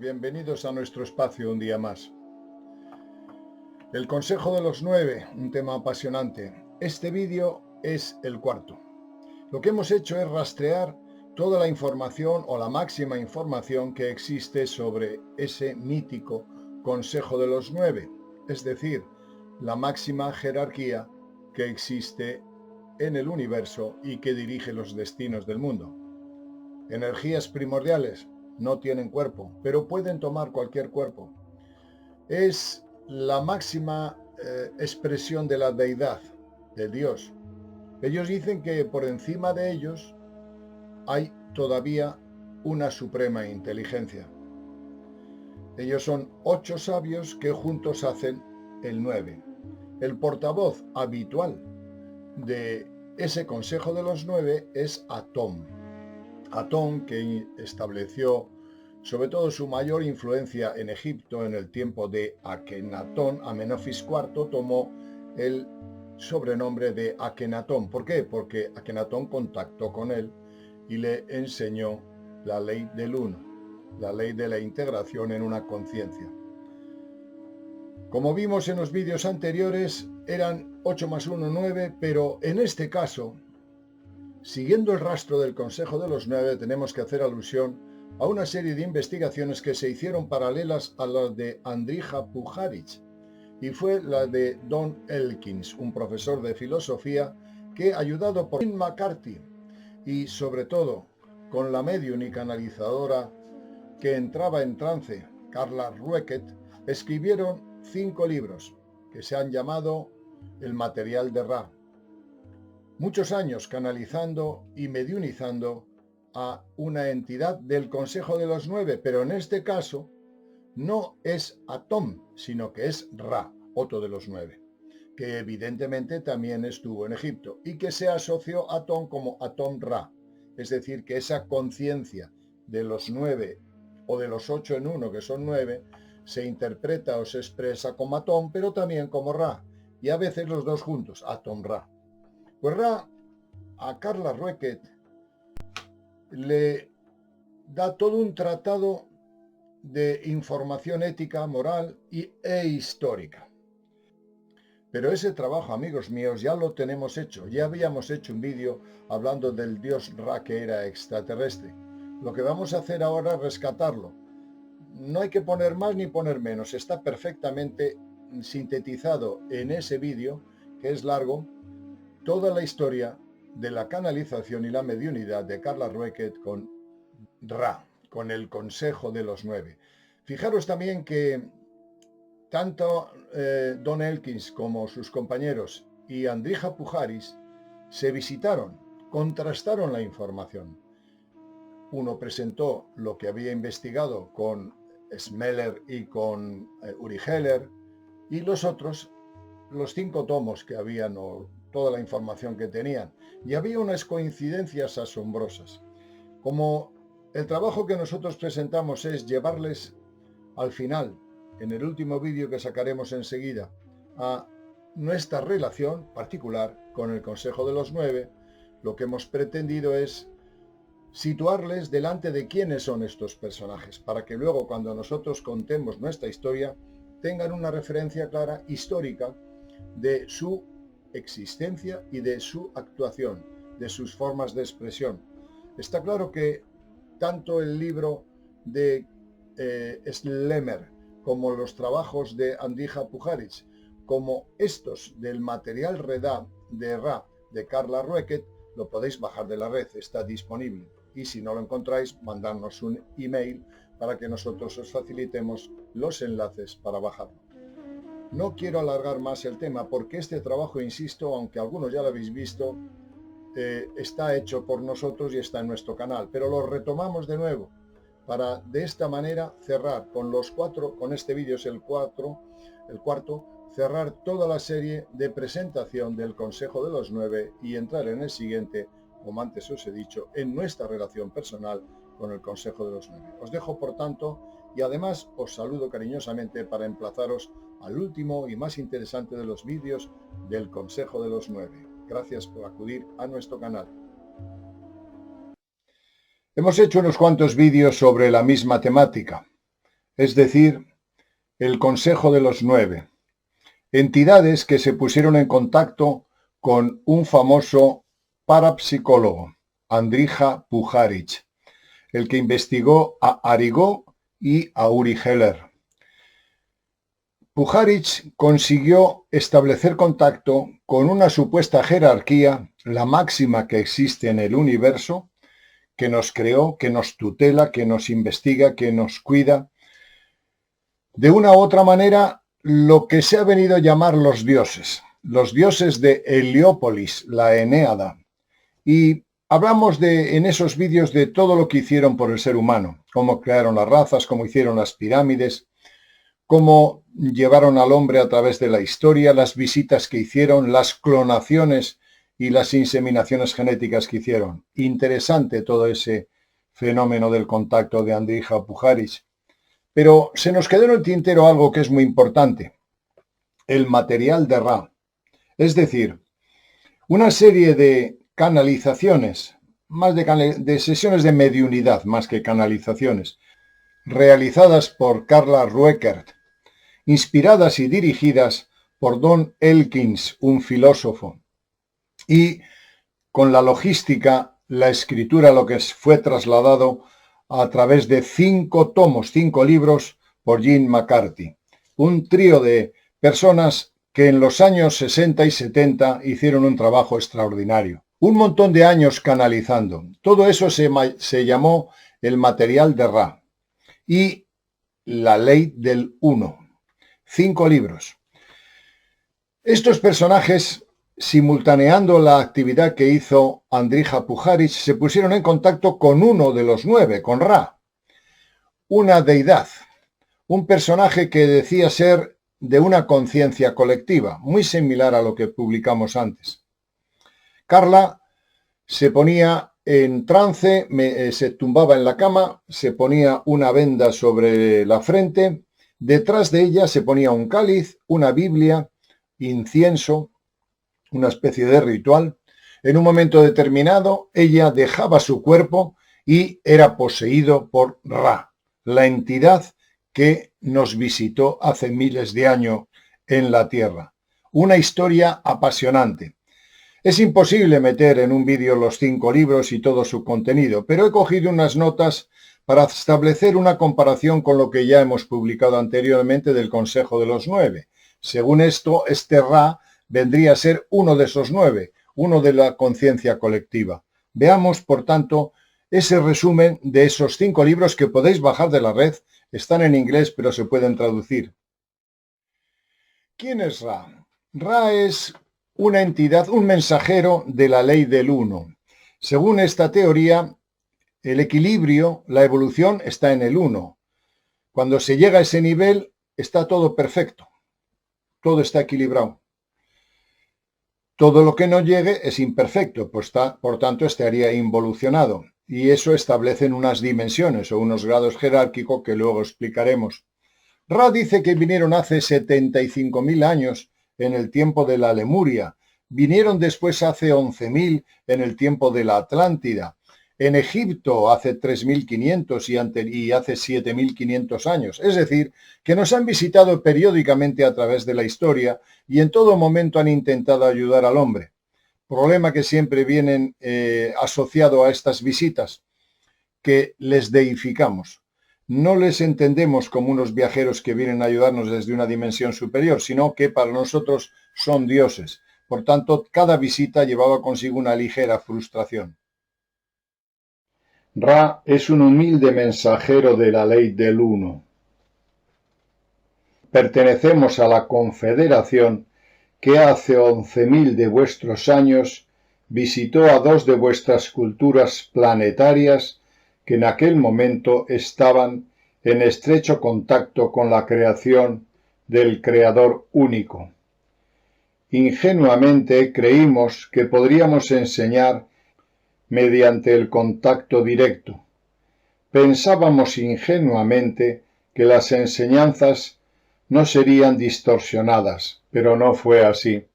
bienvenidos a nuestro espacio un día más. El Consejo de los 9, un tema apasionante. Este vídeo es el cuarto. Lo que hemos hecho es rastrear toda la información o la máxima información que existe sobre ese mítico Consejo de los 9, es decir, la máxima jerarquía que existe en el universo y que dirige los destinos del mundo. Energías primordiales no tienen cuerpo, pero pueden tomar cualquier cuerpo. Es la máxima expresión de la deidad, de Dios. Ellos dicen que por encima de ellos hay todavía una suprema inteligencia. Ellos son 8 sabios que juntos hacen el 9. El portavoz habitual de ese Consejo de los 9 es Atón. Atón, que estableció sobre todo su mayor influencia en Egipto en el tiempo de Akenatón. Amenofis IV tomó el sobrenombre de Akenatón. ¿Por qué? Porque Akenatón contactó con él y le enseñó la ley del uno, la ley de la integración en una conciencia. Como vimos en los vídeos anteriores, eran 8 más 1, 9, pero en este caso, siguiendo el rastro del Consejo de los 9, tenemos que hacer alusión a una serie de investigaciones que se hicieron paralelas a las de Andrija Puharich, y fue la de Don Elkins, un profesor de filosofía que, ayudado por Jim McCarthy y sobre todo con la medium y canalizadora que entraba en trance, Carla Rueckert, escribieron 5 libros que se han llamado El material de Ra. Muchos años canalizando y mediunizando a una entidad del Consejo de los 9, pero en este caso no es Atón, sino que es Ra, otro de los 9, que evidentemente también estuvo en Egipto y que se asoció a Atón como Atón Ra, es decir, que esa conciencia de los 9 o de los 8 en uno, que son 9, se interpreta o se expresa como Atón, pero también como Ra, y a veces los dos juntos, Atón Ra. Pues Ra, a Carla Rueckert le da todo un tratado de información ética, moral e histórica. Pero ese trabajo, amigos míos, ya lo tenemos hecho. Ya habíamos hecho un vídeo hablando del dios Ra, que era extraterrestre. Lo que vamos a hacer ahora es rescatarlo. No hay que poner más ni poner menos. Está perfectamente sintetizado en ese vídeo, que es largo, toda la historia de la canalización y la mediunidad de Carla Rueckert con Ra, con el Consejo de los 9. Fijaros también que tanto Don Elkins como sus compañeros y Andrija Puharich se visitaron, contrastaron la información. Uno presentó lo que había investigado con Smeller y con Uri Geller, y los otros, los 5 tomos que habían o toda la información que tenían. Y había unas coincidencias asombrosas. Como el trabajo que nosotros presentamos es llevarles al final, en el último vídeo que sacaremos enseguida, a nuestra relación particular con el Consejo de los 9, lo que hemos pretendido es situarles delante de quiénes son estos personajes, para que luego cuando nosotros contemos nuestra historia tengan una referencia clara histórica de su existencia y de su actuación, de sus formas de expresión. Está claro que tanto el libro de Slemmer como los trabajos de Andrija Puharich, como estos del material de Ra de Carla Rueckert, lo podéis bajar de la red, está disponible. Y si no lo encontráis, mandarnos un email para que nosotros os facilitemos los enlaces para bajarlo. No quiero alargar más el tema porque este trabajo, insisto, aunque algunos ya lo habéis visto, está hecho por nosotros y está en nuestro canal, pero lo retomamos de nuevo para de esta manera cerrar con los 4, con este vídeo es el cuarto, cerrar toda la serie de presentación del Consejo de los 9 y entrar en el siguiente, como antes os he dicho, en nuestra relación personal con el Consejo de los 9. Os dejo, por tanto, y además os saludo cariñosamente para emplazaros al último y más interesante de los vídeos del Consejo de los 9. Gracias por acudir a nuestro canal. Hemos hecho unos cuantos vídeos sobre la misma temática. es decir, el Consejo de los Nueve, entidades que se pusieron en contacto con un famoso parapsicólogo, Andrija Puharich, el que investigó a Arrigó y a Uri Geller. Puharich consiguió establecer contacto con una supuesta jerarquía, la máxima que existe en el universo, que nos creó, que nos tutela, que nos investiga, que nos cuida. De una u otra manera, lo que se ha venido a llamar los dioses de Heliópolis, la Enéada. Y hablamos en esos vídeos de todo lo que hicieron por el ser humano, cómo crearon las razas, cómo hicieron las pirámides, cómo llevaron al hombre a través de la historia, las visitas que hicieron, las clonaciones y las inseminaciones genéticas que hicieron. Interesante todo ese fenómeno del contacto de Andrija Puharich. Pero se nos quedó en el tintero algo que es muy importante, el material de Ra. Es decir, una serie de canalizaciones, más de sesiones de mediunidad, más que canalizaciones, realizadas por Carla Rueckert, inspiradas y dirigidas por Don Elkins, un filósofo, y con la logística, la escritura, lo que fue trasladado a través de 5 tomos, 5 libros por Gene McCarthy. Un trío de personas que en los años 60 y 70 hicieron un trabajo extraordinario. Un montón de años canalizando. Todo eso se llamó el material de Ra y la ley del uno. 5 libros. Estos personajes, simultaneando la actividad que hizo Andrija Puharich, se pusieron en contacto con uno de los 9, con Ra, una deidad, un personaje que decía ser de una conciencia colectiva, muy similar a lo que publicamos antes. Carla se ponía en trance, se tumbaba en la cama, se ponía una venda sobre la frente, detrás de ella se ponía un cáliz, una Biblia, incienso, una especie de ritual. En un momento determinado, ella dejaba su cuerpo y era poseído por Ra, la entidad que nos visitó hace miles de años en la Tierra. Una historia apasionante. Es imposible meter en un vídeo los 5 libros y todo su contenido, pero he cogido unas notas para establecer una comparación con lo que ya hemos publicado anteriormente del Consejo de los 9. Según esto, este Ra vendría a ser uno de esos 9, uno de la conciencia colectiva. Veamos, por tanto, ese resumen de esos 5 libros que podéis bajar de la red. Están en inglés, pero se pueden traducir. ¿Quién es Ra? Ra es una entidad, un mensajero de la ley del uno. Según esta teoría, el equilibrio, la evolución está en el uno. Cuando se llega a ese nivel, está todo perfecto. Todo está equilibrado. Todo lo que no llegue es imperfecto, pues por tanto estaría involucionado. Y eso establecen unas dimensiones o unos grados jerárquicos que luego explicaremos. Ra dice que vinieron hace 75.000 años en el tiempo de la Lemuria. Vinieron después hace 11.000 en el tiempo de la Atlántida. En Egipto hace 3.500 y hace 7.500 años. Es decir, que nos han visitado periódicamente a través de la historia y en todo momento han intentado ayudar al hombre. Problema que siempre vienen asociado a estas visitas, que les deificamos. No les entendemos como unos viajeros que vienen a ayudarnos desde una dimensión superior, sino que para nosotros son dioses. Por tanto, cada visita llevaba consigo una ligera frustración. Ra es un humilde mensajero de la ley del uno. Pertenecemos a la confederación que hace 11.000 de vuestros años visitó a 2 de vuestras culturas planetarias que en aquel momento estaban en estrecho contacto con la creación del Creador único. Ingenuamente creímos que podríamos enseñar mediante el contacto directo. Pensábamos ingenuamente que las enseñanzas no serían distorsionadas, pero no fue así.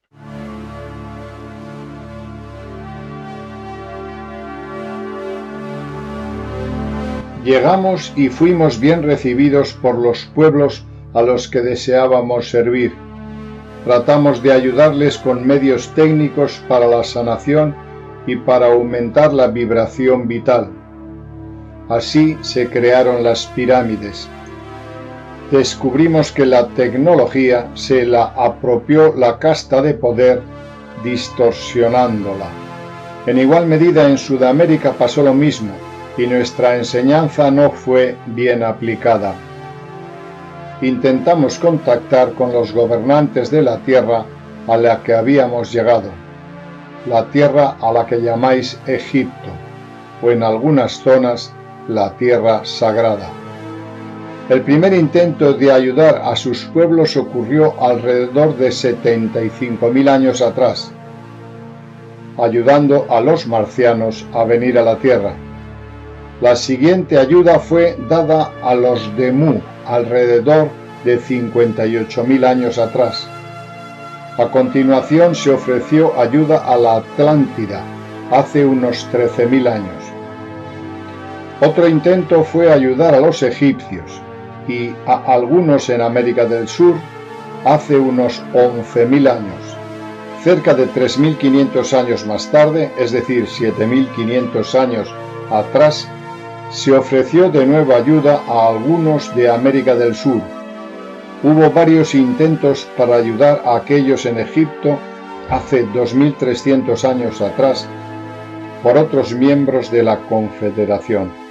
Llegamos y fuimos bien recibidos por los pueblos a los que deseábamos servir. Tratamos de ayudarles con medios técnicos para la sanación y para aumentar la vibración vital. Así se crearon las pirámides. Descubrimos que la tecnología se la apropió la casta de poder, distorsionándola. En igual medida en Sudamérica pasó lo mismo, y nuestra enseñanza no fue bien aplicada. Intentamos contactar con los gobernantes de la tierra a la que habíamos llegado, la tierra a la que llamáis Egipto, o en algunas zonas la tierra sagrada. El primer intento de ayudar a sus pueblos ocurrió alrededor de 75.000 años atrás, ayudando a los marcianos a venir a la Tierra. La siguiente ayuda fue dada a los de Mu alrededor de 58.000 años atrás. A continuación se ofreció ayuda a la Atlántida hace unos 13.000 años. Otro intento fue ayudar a los egipcios y a algunos en América del Sur hace unos 11.000 años. Cerca de 3.500 años más tarde, es decir, 7.500 años atrás, se ofreció de nuevo ayuda a algunos de América del Sur. Hubo varios intentos para ayudar a aquellos en Egipto hace 2.300 años atrás por otros miembros de la Confederación.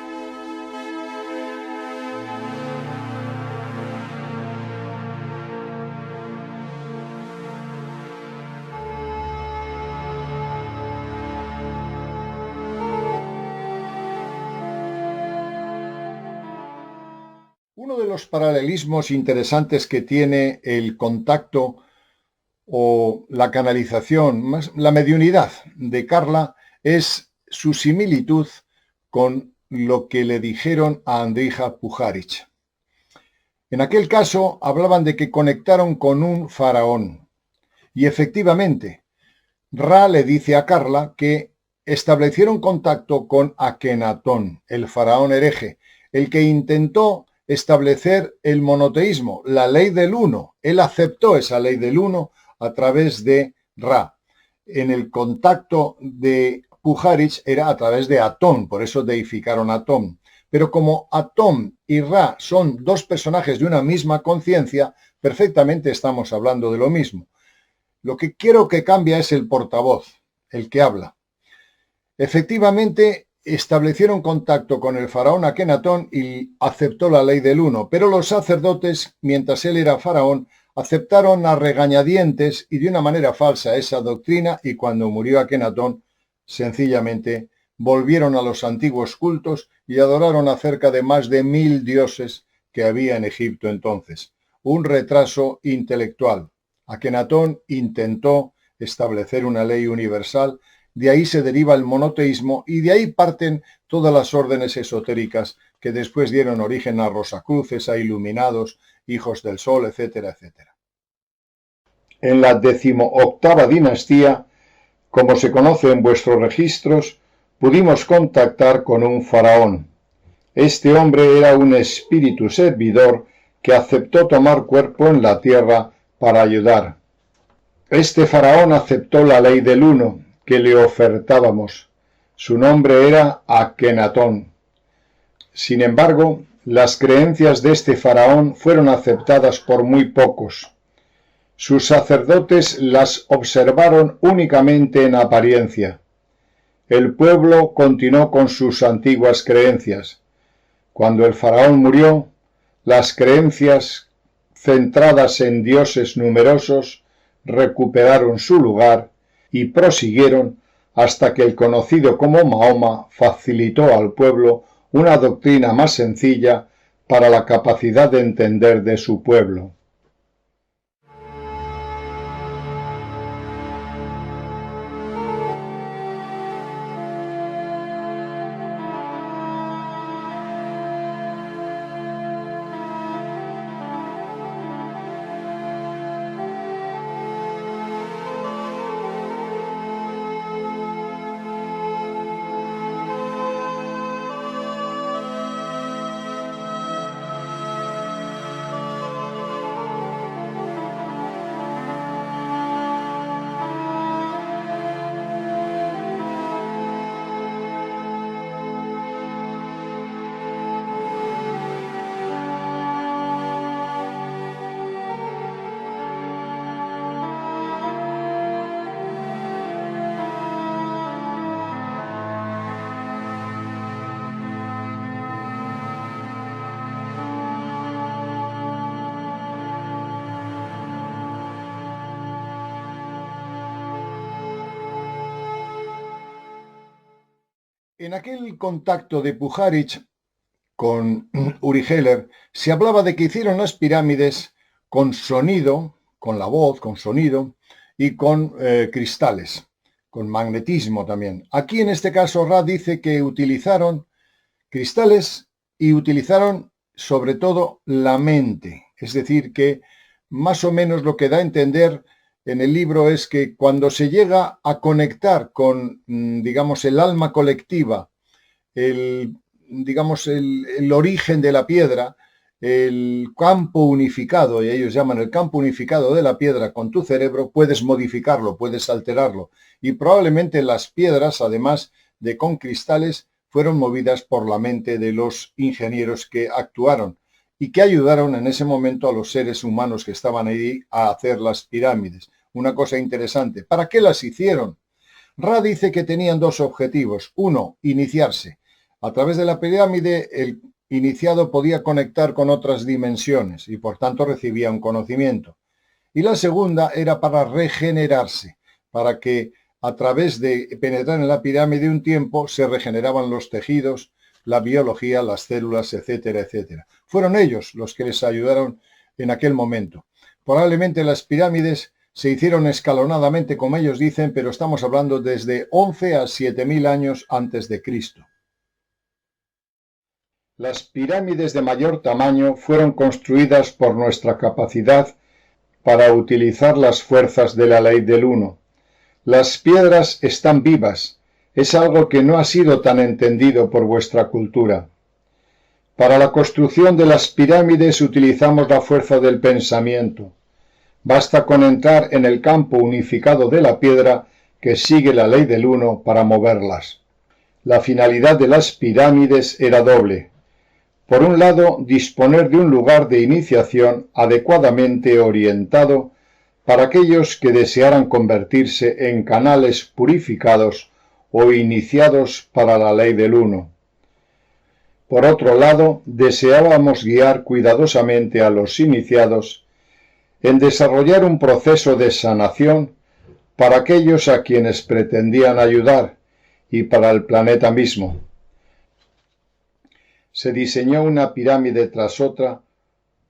Uno de los paralelismos interesantes que tiene el contacto o la canalización, la mediunidad de Carla, es su similitud con lo que le dijeron a Andrija Puharich. En aquel caso hablaban de que conectaron con un faraón. Y efectivamente, Ra le dice a Carla que establecieron contacto con Akenatón, el faraón hereje, el que intentó establecer el monoteísmo, la ley del uno. Él aceptó esa ley del uno a través de Ra. En el contacto de Puharich era a través de Atón, por eso deificaron a Atón. Pero como Atón y Ra son dos personajes de una misma conciencia, perfectamente estamos hablando de lo mismo. Lo que quiero que cambie es el portavoz, el que habla. Efectivamente, establecieron contacto con el faraón Akenatón y aceptó la ley del uno, pero los sacerdotes, mientras él era faraón, aceptaron a regañadientes y de una manera falsa esa doctrina, y cuando murió Akenatón, sencillamente volvieron a los antiguos cultos y adoraron a cerca de más de 1.000 dioses que había en Egipto entonces. Un retraso intelectual. Akenatón intentó establecer una ley universal. De ahí se deriva el monoteísmo y de ahí parten todas las órdenes esotéricas que después dieron origen a Rosacruces, a Iluminados, Hijos del Sol, etcétera, etcétera. En la 18ª dinastía, como se conoce en vuestros registros, pudimos contactar con un faraón. Este hombre era un espíritu servidor que aceptó tomar cuerpo en la tierra para ayudar. Este faraón aceptó la ley del uno que le ofertábamos. Su nombre era Akenatón. Sin embargo, las creencias de este faraón fueron aceptadas por muy pocos. Sus sacerdotes las observaron únicamente en apariencia. El pueblo continuó con sus antiguas creencias. Cuando el faraón murió, las creencias centradas en dioses numerosos recuperaron su lugar y prosiguieron hasta que el conocido como Mahoma facilitó al pueblo una doctrina más sencilla para la capacidad de entender de su pueblo. En aquel contacto de Pujarich con Uri Geller, se hablaba de que hicieron las pirámides con sonido, con la voz, con sonido y con cristales, con magnetismo también. Aquí en este caso Ra dice que utilizaron cristales y utilizaron sobre todo la mente. Es decir, que más o menos lo que da a entender en el libro es que cuando se llega a conectar con, digamos, el alma colectiva, el origen de la piedra, el campo unificado, y ellos llaman el campo unificado de la piedra con tu cerebro, puedes modificarlo, puedes alterarlo. Y probablemente las piedras, además de con cristales, fueron movidas por la mente de los ingenieros que actuaron y que ayudaron en ese momento a los seres humanos que estaban ahí a hacer las pirámides. Una cosa interesante. ¿Para qué las hicieron? Ra dice que tenían dos objetivos. Uno, iniciarse. A través de la pirámide, el iniciado podía conectar con otras dimensiones y por tanto recibía un conocimiento. Y la segunda era para regenerarse, para que a través de penetrar en la pirámide un tiempo se regeneraban los tejidos, la biología, las células, etcétera, etcétera. Fueron ellos los que les ayudaron en aquel momento. Probablemente las pirámides se hicieron escalonadamente, como ellos dicen, pero estamos hablando desde 11 a 7.000 años antes de Cristo. Las pirámides de mayor tamaño fueron construidas por nuestra capacidad para utilizar las fuerzas de la ley del uno. Las piedras están vivas, es algo que no ha sido tan entendido por vuestra cultura. Para la construcción de las pirámides utilizamos la fuerza del pensamiento. Basta con entrar en el campo unificado de la piedra que sigue la ley del uno para moverlas. La finalidad de las pirámides era doble. Por un lado, disponer de un lugar de iniciación adecuadamente orientado para aquellos que desearan convertirse en canales purificados o iniciados para la ley del uno. Por otro lado, deseábamos guiar cuidadosamente a los iniciados en desarrollar un proceso de sanación para aquellos a quienes pretendían ayudar y para el planeta mismo. Se diseñó una pirámide tras otra,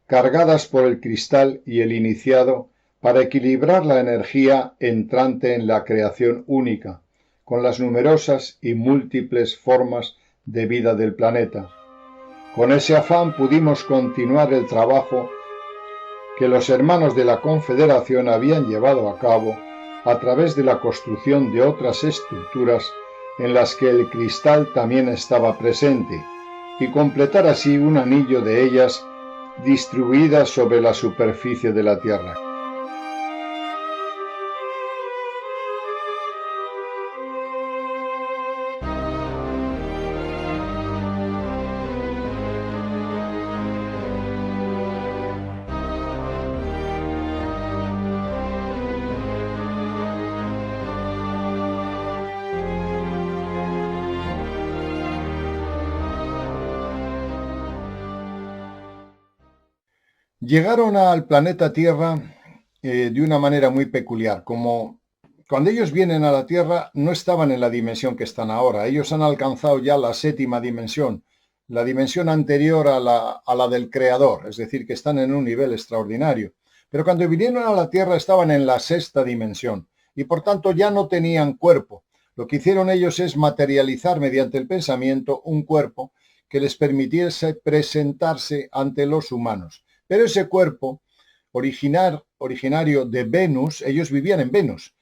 cargadas por el cristal y el iniciado, para equilibrar la energía entrante en la creación única, con las numerosas y múltiples formas de vida del planeta. Con ese afán pudimos continuar el trabajo que los hermanos de la Confederación habían llevado a cabo a través de la construcción de otras estructuras en las que el cristal también estaba presente, y completar así un anillo de ellas distribuidas sobre la superficie de la Tierra. Llegaron al planeta Tierra de una manera muy peculiar, como cuando ellos vienen a la Tierra no estaban en la dimensión que están ahora, ellos han alcanzado ya la séptima dimensión, la dimensión anterior a la del Creador, es decir, que están en un nivel extraordinario. Pero cuando vinieron a la Tierra estaban en la sexta dimensión y por tanto ya no tenían cuerpo. Lo que hicieron ellos es materializar mediante el pensamiento un cuerpo que les permitiese presentarse ante los humanos. Pero ese cuerpo originario de Venus, ellos vivían en Venus.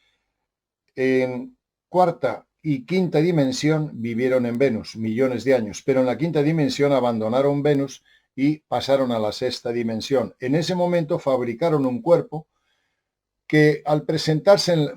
En cuarta y quinta dimensión vivieron en Venus millones de años, pero en la quinta dimensión abandonaron Venus y pasaron a la sexta dimensión. En ese momento fabricaron un cuerpo que al presentarse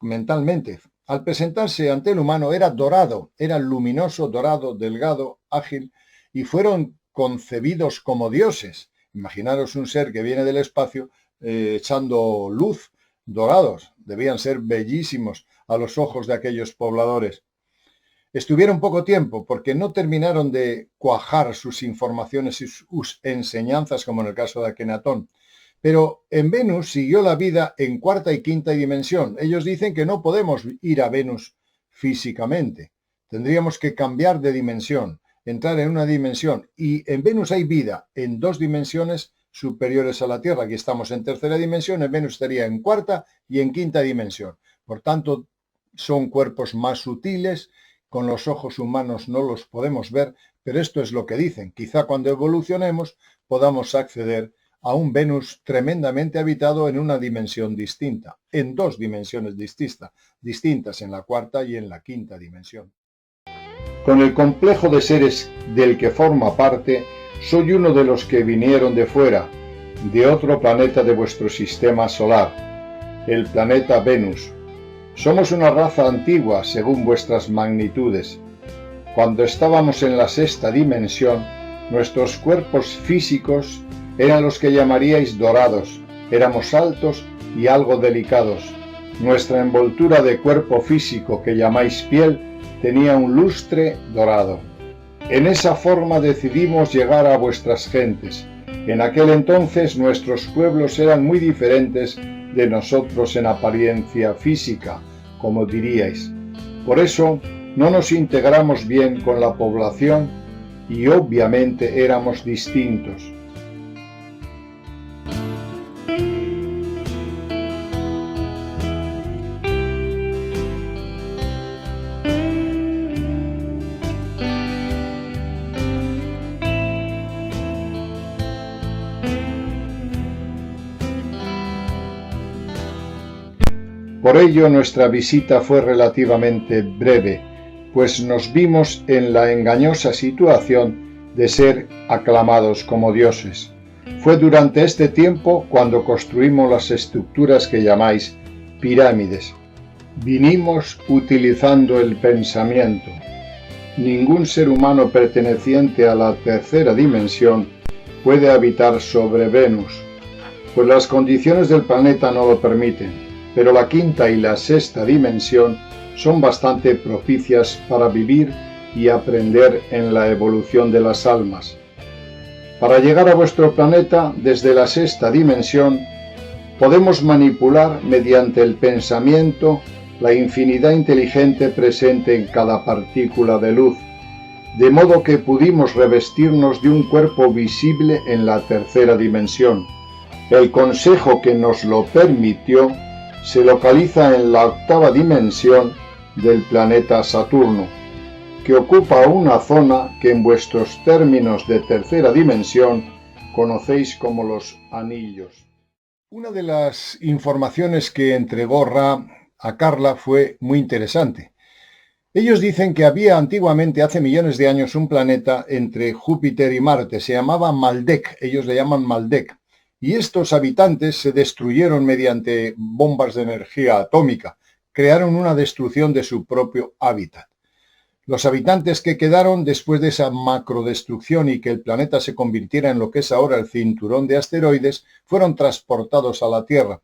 mentalmente, al presentarse ante el humano era dorado, era luminoso, dorado, delgado, ágil, y fueron concebidos como dioses. Imaginaros un ser que viene del espacio echando luz, dorados, debían ser bellísimos a los ojos de aquellos pobladores. Estuvieron poco tiempo porque no terminaron de cuajar sus informaciones y sus enseñanzas, como en el caso de Akenatón. Pero en Venus siguió la vida en cuarta y quinta dimensión. Ellos dicen que no podemos ir a Venus físicamente. Tendríamos que cambiar de dimensión, entrar en una dimensión, y en Venus hay vida en 2 dimensiones superiores a la Tierra. Aquí estamos en tercera dimensión, en Venus estaría en cuarta y en quinta dimensión. Por tanto, son cuerpos más sutiles, con los ojos humanos no los podemos ver, pero esto es lo que dicen. Quizá cuando evolucionemos podamos acceder a un Venus tremendamente habitado en una dimensión distinta, en 2 dimensiones distintas, en la cuarta y en la quinta dimensión. Con el complejo de seres del que forma parte, soy uno de los que vinieron de fuera, de otro planeta de vuestro sistema solar, el planeta Venus. Somos una raza antigua según vuestras magnitudes. Cuando estábamos en la 6ª dimensión, nuestros cuerpos físicos eran los que llamaríais dorados. Éramos altos y algo delicados. Nuestra envoltura de cuerpo físico que llamáis piel tenía un lustre dorado. En esa forma decidimos llegar a vuestras gentes. En aquel entonces nuestros pueblos eran muy diferentes de nosotros en apariencia física, como diríais. Por eso no nos integramos bien con la población y obviamente éramos distintos. Por ello nuestra visita fue relativamente breve, pues nos vimos en la engañosa situación de ser aclamados como dioses. Fue durante este tiempo cuando construimos las estructuras que llamáis pirámides. Vinimos utilizando el pensamiento. Ningún ser humano perteneciente a la tercera dimensión puede habitar sobre Venus, pues las condiciones del planeta no lo permiten. Pero la quinta y la 6ª dimensión son bastante propicias para vivir y aprender en la evolución de las almas. Para llegar a vuestro planeta desde la 6ª dimensión, podemos manipular mediante el pensamiento la infinidad inteligente presente en cada partícula de luz, de modo que pudimos revestirnos de un cuerpo visible en la tercera dimensión. El consejo que nos lo permitió se localiza en la 8ª dimensión del planeta Saturno, que ocupa una zona que en vuestros términos de tercera dimensión conocéis como los anillos. Una de las informaciones que entregó Ra a Carla fue muy interesante. Ellos dicen que había antiguamente, hace millones de años, un planeta entre Júpiter y Marte, se llamaba Maldek, ellos le llaman Maldek. Y estos habitantes se destruyeron mediante bombas de energía atómica, crearon una destrucción de su propio hábitat. Los habitantes que quedaron después de esa macrodestrucción y que el planeta se convirtiera en lo que es ahora el cinturón de asteroides, fueron transportados a la Tierra.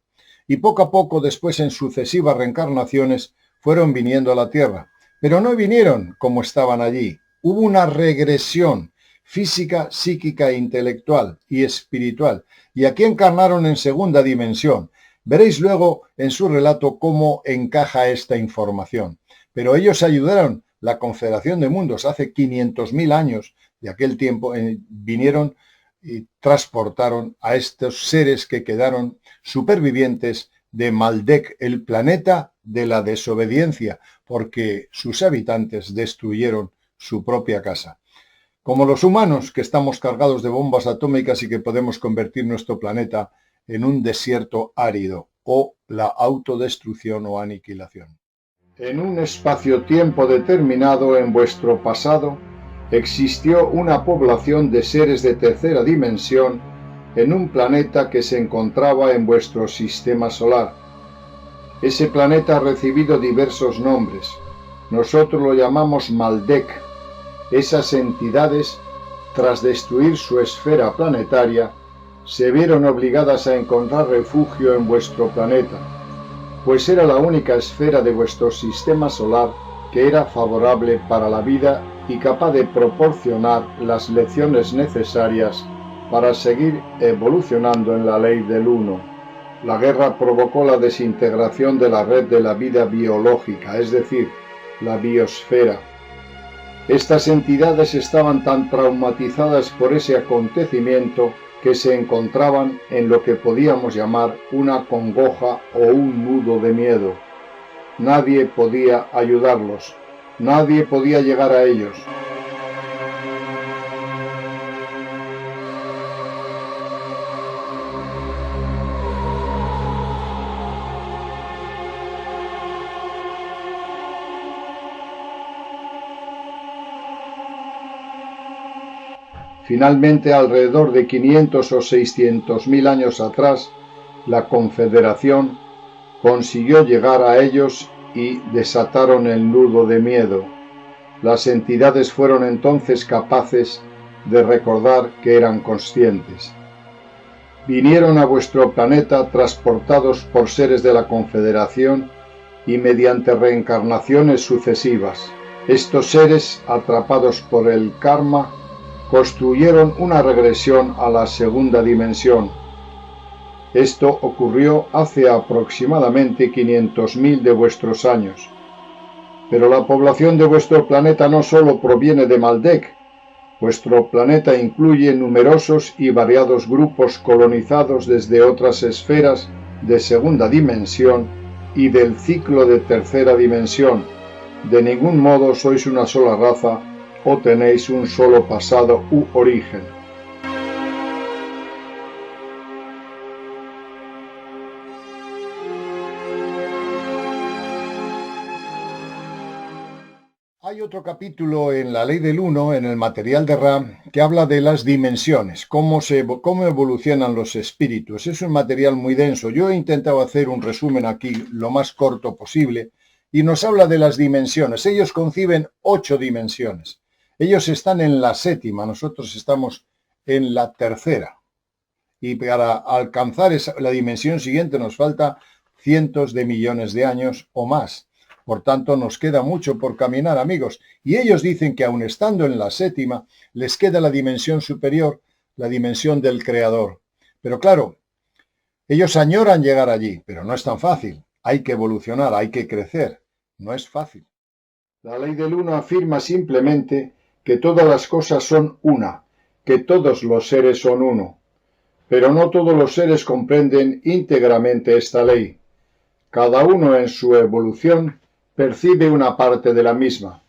Y poco a poco, después en sucesivas reencarnaciones, fueron viniendo a la Tierra. Pero no vinieron como estaban allí. Hubo una regresión física, psíquica, intelectual y espiritual. Y aquí encarnaron en segunda dimensión. Veréis luego en su relato cómo encaja esta información. Pero ellos ayudaron, la Confederación de Mundos, hace 500.000 años de aquel tiempo, vinieron y transportaron a estos seres que quedaron supervivientes de Maldek, el planeta de la desobediencia, porque sus habitantes destruyeron su propia casa. Como los humanos, que estamos cargados de bombas atómicas y que podemos convertir nuestro planeta en un desierto árido, o la autodestrucción o aniquilación. En un espacio-tiempo determinado en vuestro pasado, existió una población de seres de tercera dimensión en un planeta que se encontraba en vuestro sistema solar. Ese planeta ha recibido diversos nombres. Nosotros lo llamamos Maldek. Esas entidades, tras destruir su esfera planetaria, se vieron obligadas a encontrar refugio en vuestro planeta, pues era la única esfera de vuestro sistema solar que era favorable para la vida y capaz de proporcionar las lecciones necesarias para seguir evolucionando en la ley del uno. La guerra provocó la desintegración de la red de la vida biológica, es decir, la biosfera. Estas entidades estaban tan traumatizadas por ese acontecimiento que se encontraban en lo que podíamos llamar una congoja o un nudo de miedo. Nadie podía ayudarlos, nadie podía llegar a ellos. Finalmente, alrededor de 500 o 600.000 años atrás, la Confederación consiguió llegar a ellos y desataron el nudo de miedo. Las entidades fueron entonces capaces de recordar que eran conscientes. Vinieron a vuestro planeta transportados por seres de la Confederación y mediante reencarnaciones sucesivas. Estos seres, atrapados por el karma, construyeron una regresión a la segunda dimensión. Esto ocurrió hace aproximadamente 500.000 de vuestros años. Pero la población de vuestro planeta no solo proviene de Maldek. Vuestro planeta incluye numerosos y variados grupos colonizados desde otras esferas de segunda dimensión y del ciclo de tercera dimensión. De ningún modo sois una sola raza o tenéis un solo pasado u origen. Hay otro capítulo en la Ley del Uno, en el material de Ra, que habla de las dimensiones, cómo evolucionan los espíritus. Es un material muy denso. Yo he intentado hacer un resumen aquí lo más corto posible y nos habla de las dimensiones. Ellos conciben 8 dimensiones. Ellos están en la 7ª, nosotros estamos en la 3ª. Y para alcanzar la dimensión siguiente nos falta cientos de millones de años o más. Por tanto, nos queda mucho por caminar, amigos. Y ellos dicen que aun estando en la 7ª, les queda la dimensión superior, la dimensión del Creador. Pero claro, ellos añoran llegar allí, pero no es tan fácil. Hay que evolucionar, hay que crecer. No es fácil. La Ley del Uno afirma simplemente que todas las cosas son una, que todos los seres son uno. Pero no todos los seres comprenden íntegramente esta ley. Cada uno en su evolución percibe una parte de la misma.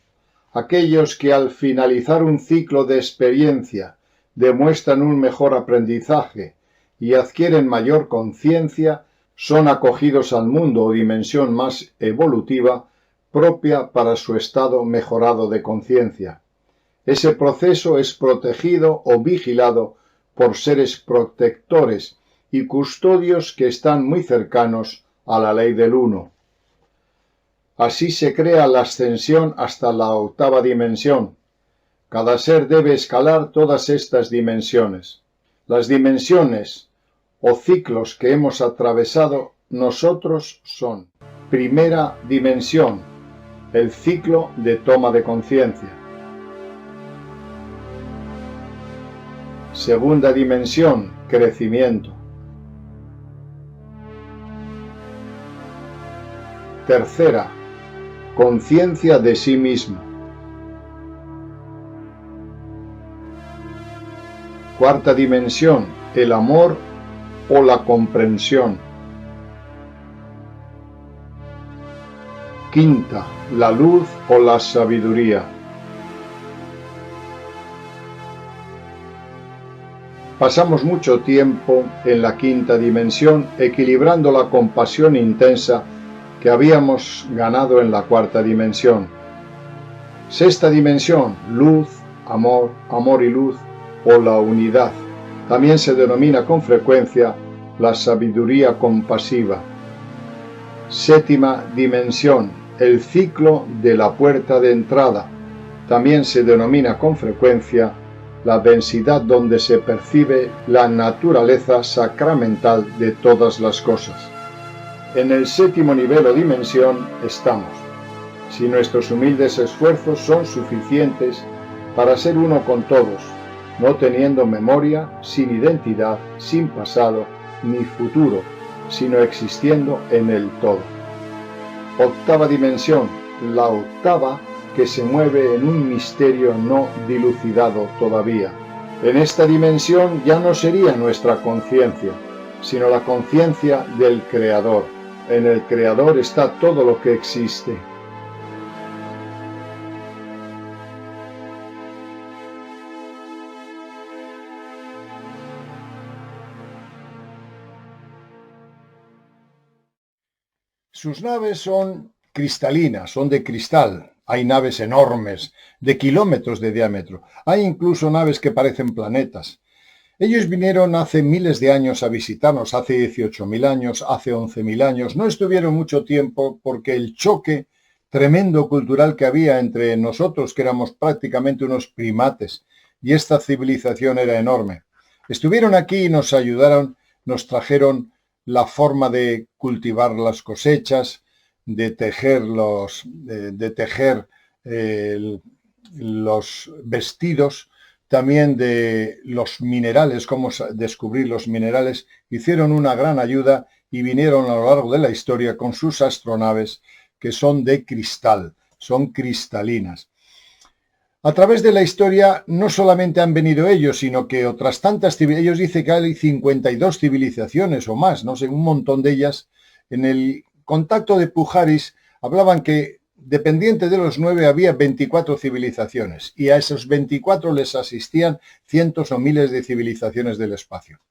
Aquellos que al finalizar un ciclo de experiencia demuestran un mejor aprendizaje y adquieren mayor conciencia son acogidos al mundo o dimensión más evolutiva propia para su estado mejorado de conciencia. Ese proceso es protegido o vigilado por seres protectores y custodios que están muy cercanos a la Ley del Uno. Así se crea la ascensión hasta la 8ª dimensión. Cada ser debe escalar todas estas dimensiones. Las dimensiones o ciclos que hemos atravesado nosotros son: primera dimensión, el ciclo de toma de conciencia. Segunda dimensión, crecimiento. Tercera, conciencia de sí mismo. Cuarta dimensión, el amor o la comprensión. Quinta, la luz o la sabiduría. Pasamos mucho tiempo en la 5ª dimensión equilibrando la compasión intensa que habíamos ganado en la 4ª dimensión. Sexta dimensión, luz, amor, amor y luz o la unidad. También se denomina con frecuencia la sabiduría compasiva. Séptima dimensión, el ciclo de la puerta de entrada. También se denomina con frecuencia la densidad donde se percibe la naturaleza sacramental de todas las cosas. En el 7º nivel o dimensión estamos. Si nuestros humildes esfuerzos son suficientes para ser uno con todos, no teniendo memoria, sin identidad, sin pasado ni futuro, sino existiendo en el todo. 8ª dimensión, la 8ª que se mueve en un misterio no dilucidado todavía. En esta dimensión ya no sería nuestra conciencia, sino la conciencia del Creador. En el Creador está todo lo que existe. Sus naves son cristalinas, son de cristal. Hay naves enormes, de kilómetros de diámetro. Hay incluso naves que parecen planetas. Ellos vinieron hace miles de años a visitarnos, hace 18.000 años, hace 11.000 años. No estuvieron mucho tiempo porque el choque tremendo cultural que había entre nosotros, que éramos prácticamente unos primates, y esta civilización era enorme. Estuvieron aquí y nos ayudaron, nos trajeron la forma de cultivar las cosechas, de tejer los vestidos, también de los minerales, cómo descubrir los minerales. Hicieron una gran ayuda y vinieron a lo largo de la historia con sus astronaves, que son de cristal, son cristalinas. A través de la historia no solamente han venido ellos, sino que otras tantas civilizaciones. Ellos dicen que hay 52 civilizaciones o más, no sé, un montón de ellas. En el contacto de Pujaris hablaban que, dependiente de los 9, había 24 civilizaciones, y a esos 24 les asistían cientos o miles de civilizaciones del espacio.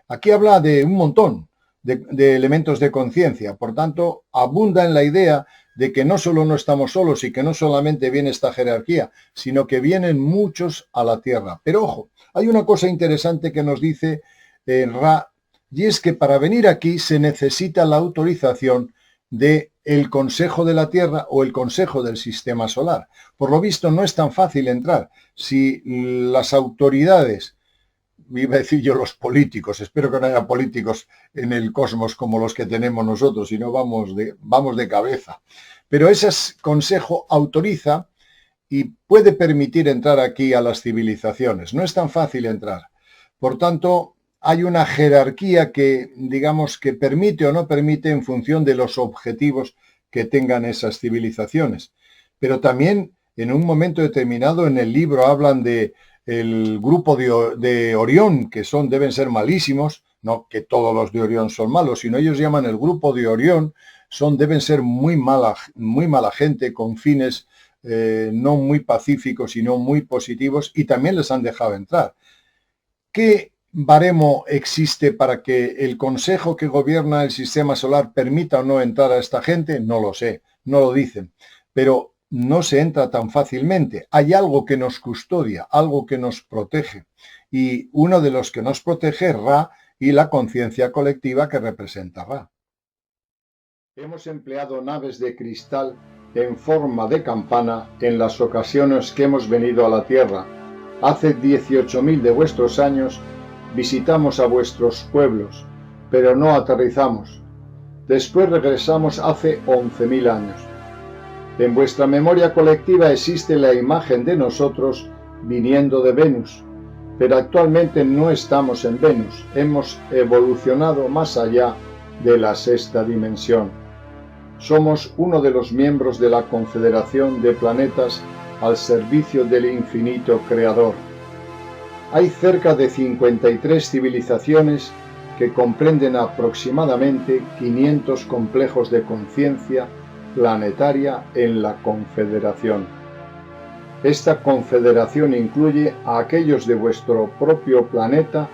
Aquí habla de un montón de elementos de conciencia, por tanto, abunda en la idea de que no solo no estamos solos y que no solamente viene esta jerarquía, sino que vienen muchos a la Tierra. Pero ojo, hay una cosa interesante que nos dice Ra, y es que para venir aquí se necesita la autorización del Consejo de la Tierra o el Consejo del Sistema Solar. Por lo visto no es tan fácil entrar. Si las autoridades, iba a decir yo los políticos, espero que no haya políticos en el cosmos como los que tenemos nosotros, si no vamos de cabeza. Pero ese consejo autoriza y puede permitir entrar aquí a las civilizaciones. No es tan fácil entrar. Por tanto, hay una jerarquía que, digamos, que permite o no permite en función de los objetivos que tengan esas civilizaciones. Pero también, en un momento determinado, en el libro hablan de el grupo de Orión, que deben ser malísimos, no que todos los de Orión son malos, sino ellos llaman el grupo de Orión, deben ser muy mala gente, con fines no muy pacíficos, sino muy positivos, y también les han dejado entrar. ¿Qué baremo existe para que el consejo que gobierna el sistema solar permita o no entrar a esta gente? No lo sé, no lo dicen, pero no se entra tan fácilmente. Hay algo que nos custodia, algo que nos protege. Y uno de los que nos protege es Ra y la conciencia colectiva que representa Ra. Hemos empleado naves de cristal en forma de campana en las ocasiones que hemos venido a la Tierra. Hace 18.000 de vuestros años visitamos a vuestros pueblos, pero no aterrizamos. Después regresamos hace 11.000 años. En vuestra memoria colectiva existe la imagen de nosotros viniendo de Venus, pero actualmente no estamos en Venus, hemos evolucionado más allá de la sexta dimensión. Somos uno de los miembros de la Confederación de Planetas al servicio del infinito Creador. Hay cerca de 53 civilizaciones que comprenden aproximadamente 500 complejos de conciencia planetaria en la Confederación. Esta confederación incluye a aquellos de vuestro propio planeta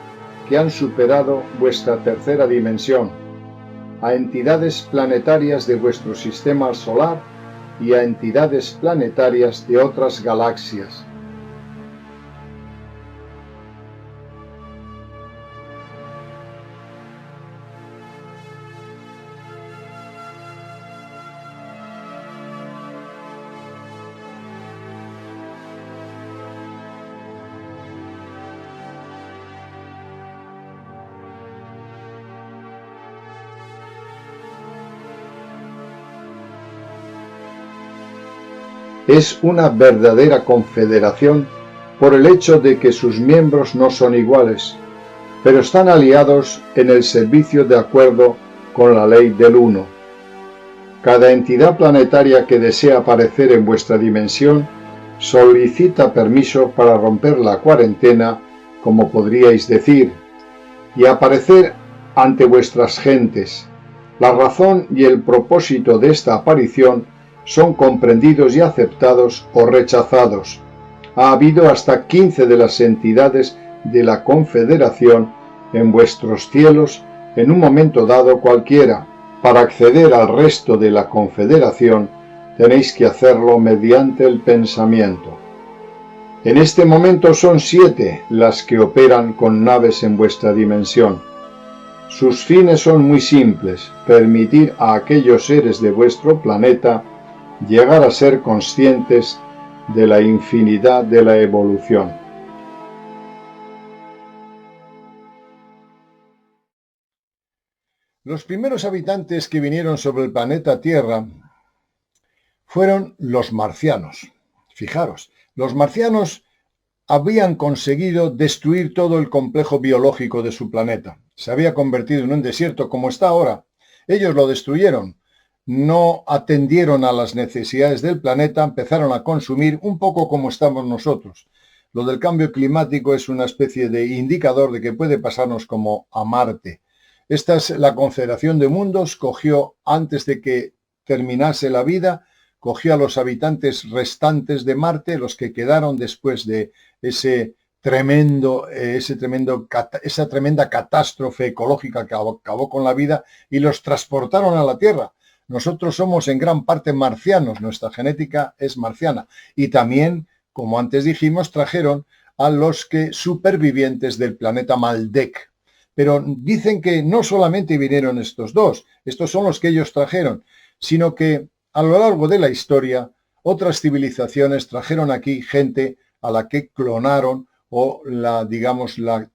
que han superado vuestra tercera dimensión, a entidades planetarias de vuestro sistema solar y a entidades planetarias de otras galaxias. Es una verdadera confederación por el hecho de que sus miembros no son iguales, pero están aliados en el servicio de acuerdo con la ley del uno. Cada entidad planetaria que desea aparecer en vuestra dimensión solicita permiso para romper la cuarentena, como podríais decir, y aparecer ante vuestras gentes. La razón y el propósito de esta aparición son comprendidos y aceptados o rechazados. Ha habido hasta 15 de las entidades de la Confederación en vuestros cielos en un momento dado cualquiera. Para acceder al resto de la Confederación tenéis que hacerlo mediante el pensamiento. En este momento son 7 las que operan con naves en vuestra dimensión. Sus fines son muy simples: permitir a aquellos seres de vuestro planeta llegar a ser conscientes de la infinidad de la evolución. Los primeros habitantes que vinieron sobre el planeta Tierra fueron los marcianos. Fijaros, los marcianos habían conseguido destruir todo el complejo biológico de su planeta. Se había convertido en un desierto como está ahora. Ellos lo destruyeron. No atendieron a las necesidades del planeta, empezaron a consumir un poco como estamos nosotros. Lo del cambio climático es una especie de indicador de que puede pasarnos como a Marte. Esta es la Confederación de Mundos, cogió antes de que terminase la vida, cogió a los habitantes restantes de Marte, los que quedaron después de esa tremenda catástrofe ecológica que acabó con la vida, y los transportaron a la Tierra. Nosotros somos en gran parte marcianos, nuestra genética es marciana. Y también, como antes dijimos, trajeron a los supervivientes del planeta Maldek. Pero dicen que no solamente vinieron estos dos, estos son los que ellos trajeron, sino que a lo largo de la historia otras civilizaciones trajeron aquí gente a la que clonaron o la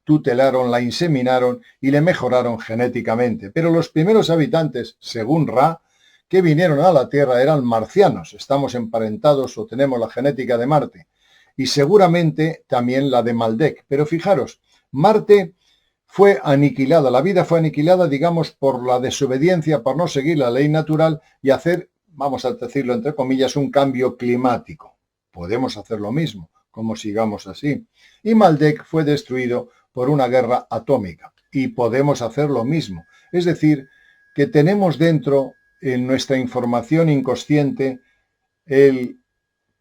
tutelaron, la inseminaron y le mejoraron genéticamente. Pero los primeros habitantes, según Ra, que vinieron a la Tierra eran marcianos. Estamos emparentados o tenemos la genética de Marte y seguramente también la de Maldek. Pero fijaros, Marte fue aniquilada, la vida fue aniquilada, digamos, por la desobediencia, por no seguir la ley natural y hacer, vamos a decirlo entre comillas, un cambio climático. Podemos hacer lo mismo, como sigamos así. Y Maldek fue destruido por una guerra atómica y podemos hacer lo mismo. Es decir, que tenemos dentro, en nuestra información inconsciente, el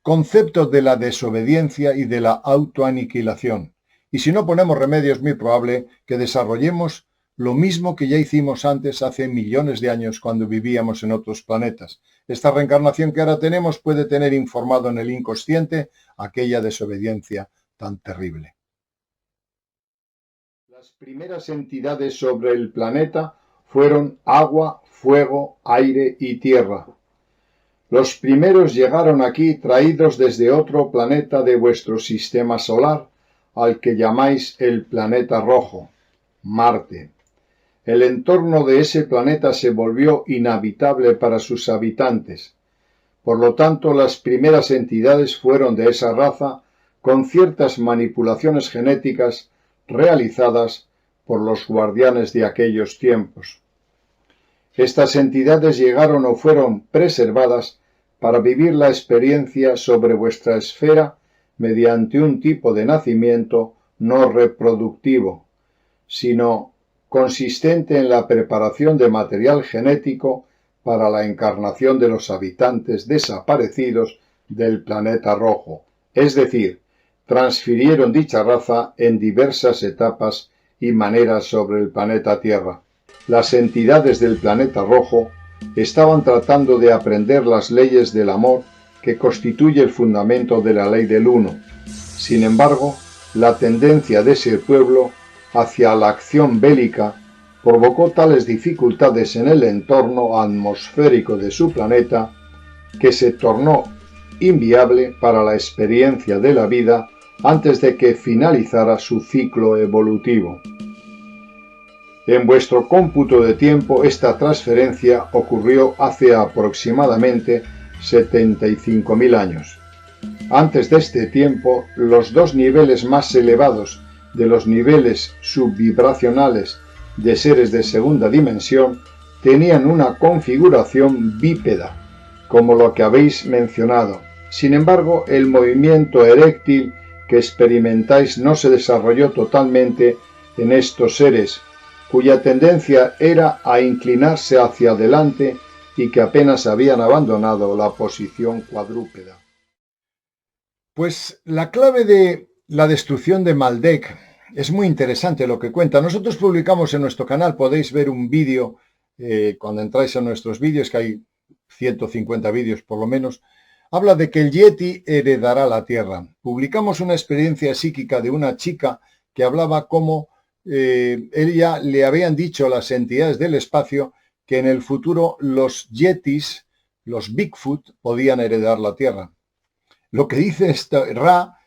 concepto de la desobediencia y de la autoaniquilación. Y si no ponemos remedio es muy probable que desarrollemos lo mismo que ya hicimos antes hace millones de años cuando vivíamos en otros planetas. Esta reencarnación que ahora tenemos puede tener informado en el inconsciente aquella desobediencia tan terrible. Las primeras entidades sobre el planeta fueron agua, fuego, aire y tierra. Los primeros llegaron aquí traídos desde otro planeta de vuestro sistema solar, al que llamáis el planeta rojo, Marte. El entorno de ese planeta se volvió inhabitable para sus habitantes. Por lo tanto, las primeras entidades fueron de esa raza con ciertas manipulaciones genéticas realizadas por los guardianes de aquellos tiempos. Estas entidades llegaron o fueron preservadas para vivir la experiencia sobre vuestra esfera mediante un tipo de nacimiento no reproductivo, sino consistente en la preparación de material genético para la encarnación de los habitantes desaparecidos del planeta rojo, es decir, transfirieron dicha raza en diversas etapas y maneras sobre el planeta Tierra. Las entidades del planeta rojo estaban tratando de aprender las leyes del amor que constituye el fundamento de la ley del uno. Sin embargo, la tendencia de ese pueblo hacia la acción bélica provocó tales dificultades en el entorno atmosférico de su planeta que se tornó inviable para la experiencia de la vida antes de que finalizara su ciclo evolutivo. En vuestro cómputo de tiempo, esta transferencia ocurrió hace aproximadamente 75.000 años. Antes de este tiempo, los dos niveles más elevados de los niveles subvibracionales de seres de segunda dimensión tenían una configuración bípeda, como lo que habéis mencionado. Sin embargo, el movimiento eréctil que experimentáis no se desarrolló totalmente en estos seres, cuya tendencia era a inclinarse hacia adelante y que apenas habían abandonado la posición cuadrúpeda. Pues la clave de la destrucción de Maldek es muy interesante lo que cuenta. Nosotros publicamos en nuestro canal, podéis ver un vídeo cuando entráis en nuestros vídeos, que hay 150 vídeos por lo menos, habla de que el Yeti heredará la Tierra. Publicamos una experiencia psíquica de una chica que hablaba cómo ella le habían dicho a las entidades del espacio que en el futuro los Yetis, los Bigfoot, podían heredar la Tierra. Lo que dice Ra,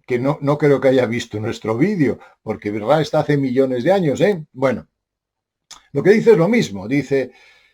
que no creo que haya visto nuestro vídeo, porque Ra está hace millones de años, ¿eh? Bueno, lo que dice es lo mismo. Dice,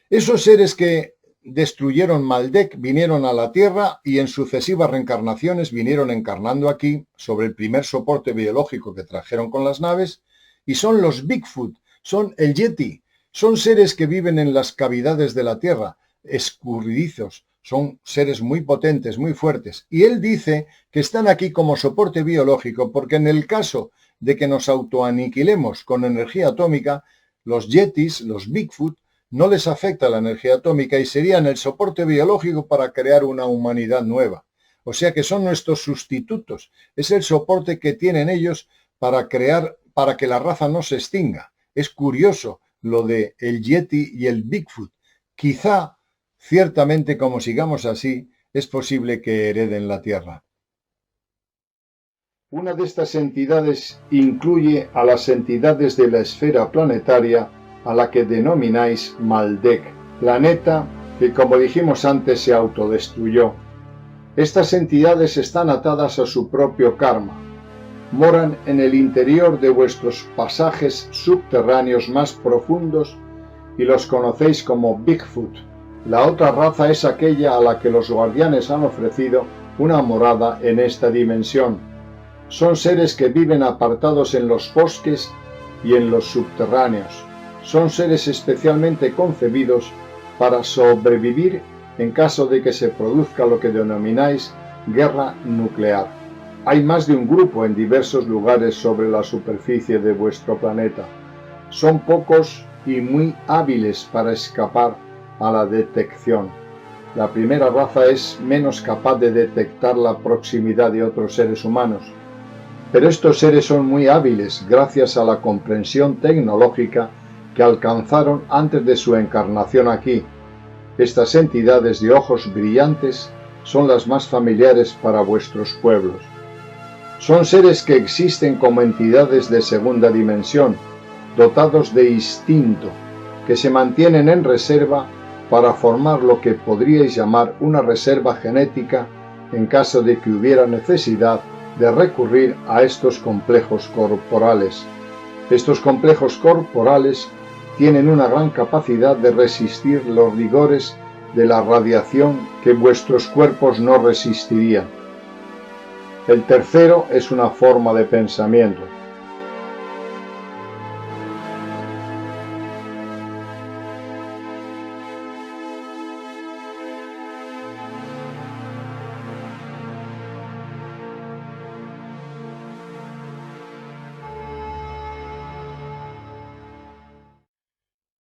esos seres que destruyeron Maldek vinieron a la Tierra y en sucesivas reencarnaciones vinieron encarnando aquí sobre el primer soporte biológico que trajeron con las naves, y son los Bigfoot, son el Yeti, son seres que viven en las cavidades de la Tierra, escurridizos, son seres muy potentes, muy fuertes. Y él dice que están aquí como soporte biológico porque en el caso de que nos autoaniquilemos con energía atómica, los Yetis, los Bigfoot, no les afecta la energía atómica y serían el soporte biológico para crear una humanidad nueva. O sea que son nuestros sustitutos. Es el soporte que tienen ellos para crear, para que la raza no se extinga. Es curioso lo de el Yeti y el Bigfoot. Quizá, ciertamente, como sigamos así, es posible que hereden la Tierra. Una de estas entidades incluye a las entidades de la esfera planetaria a la que denomináis Maldek, planeta que, como dijimos antes, se autodestruyó. Estas entidades están atadas a su propio karma. Moran en el interior de vuestros pasajes subterráneos más profundos y los conocéis como Bigfoot. La otra raza es aquella a la que los guardianes han ofrecido una morada en esta dimensión. Son seres que viven apartados en los bosques y en los subterráneos. Son seres especialmente concebidos para sobrevivir en caso de que se produzca lo que denomináis guerra nuclear. Hay más de un grupo en diversos lugares sobre la superficie de vuestro planeta. Son pocos y muy hábiles para escapar a la detección. La primera raza es menos capaz de detectar la proximidad de otros seres humanos. Pero estos seres son muy hábiles gracias a la comprensión tecnológica que alcanzaron antes de su encarnación aquí. Estas entidades de ojos brillantes son las más familiares para vuestros pueblos. Son seres que existen como entidades de segunda dimensión, dotados de instinto, que se mantienen en reserva para formar lo que podríais llamar una reserva genética en caso de que hubiera necesidad de recurrir a estos complejos corporales. Estos complejos corporales tienen una gran capacidad de resistir los rigores de la radiación que vuestros cuerpos no resistirían. El tercero es una forma de pensamiento.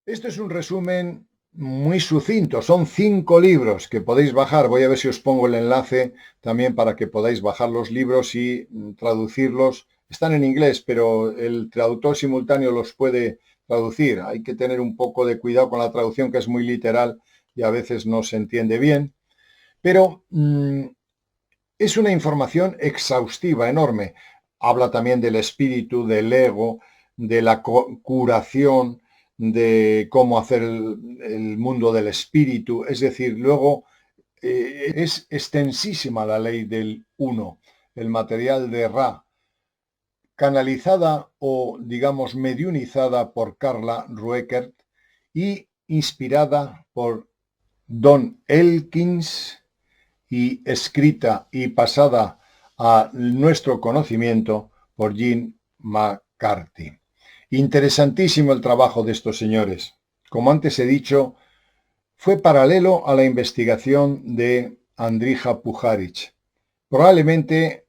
Este es un resumen muy sucinto, son 5 libros que podéis bajar. Voy a ver si os pongo el enlace también para que podáis bajar los libros y traducirlos. Están en inglés, pero el traductor simultáneo los puede traducir. Hay que tener un poco de cuidado con la traducción, que es muy literal y a veces no se entiende bien. Pero es una información exhaustiva, enorme. Habla también del espíritu, del ego, de la curación, de cómo hacer el mundo del espíritu. Es decir, luego es extensísima la ley del uno, el material de Ra, canalizada o, digamos, mediunizada por Carla Rueckert y inspirada por Don Elkins y escrita y pasada a nuestro conocimiento por Jean McCarthy. Interesantísimo el trabajo de estos señores. como antes he dicho, fue paralelo a la investigación de Andrija Puharich. Probablemente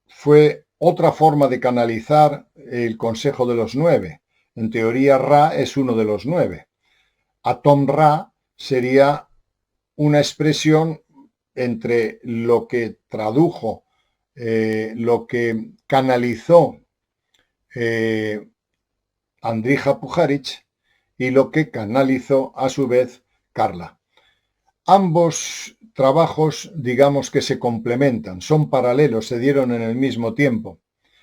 fue otra forma de canalizar el Consejo de los Nueve. En teoría, Ra es uno de los 9. Atom Ra sería una expresión entre lo que tradujo, lo que canalizó Andrija Puharich y lo que canalizó a su vez Carla. Ambos trabajos, digamos que se complementan, son paralelos, se dieron en el mismo tiempo.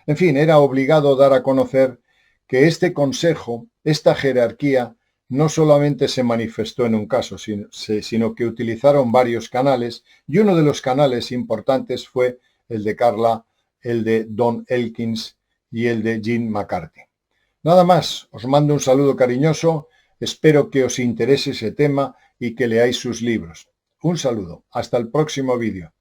En fin, era obligado dar a conocer que este consejo, esta jerarquía, no solamente se manifestó en un caso, sino que utilizaron varios canales, y uno de los canales importantes fue el de Carla, el de Don Elkins y el de Gene McCarthy. Nada más, os mando un saludo cariñoso, espero que os interese ese tema y que leáis sus libros. Un saludo, hasta el próximo vídeo.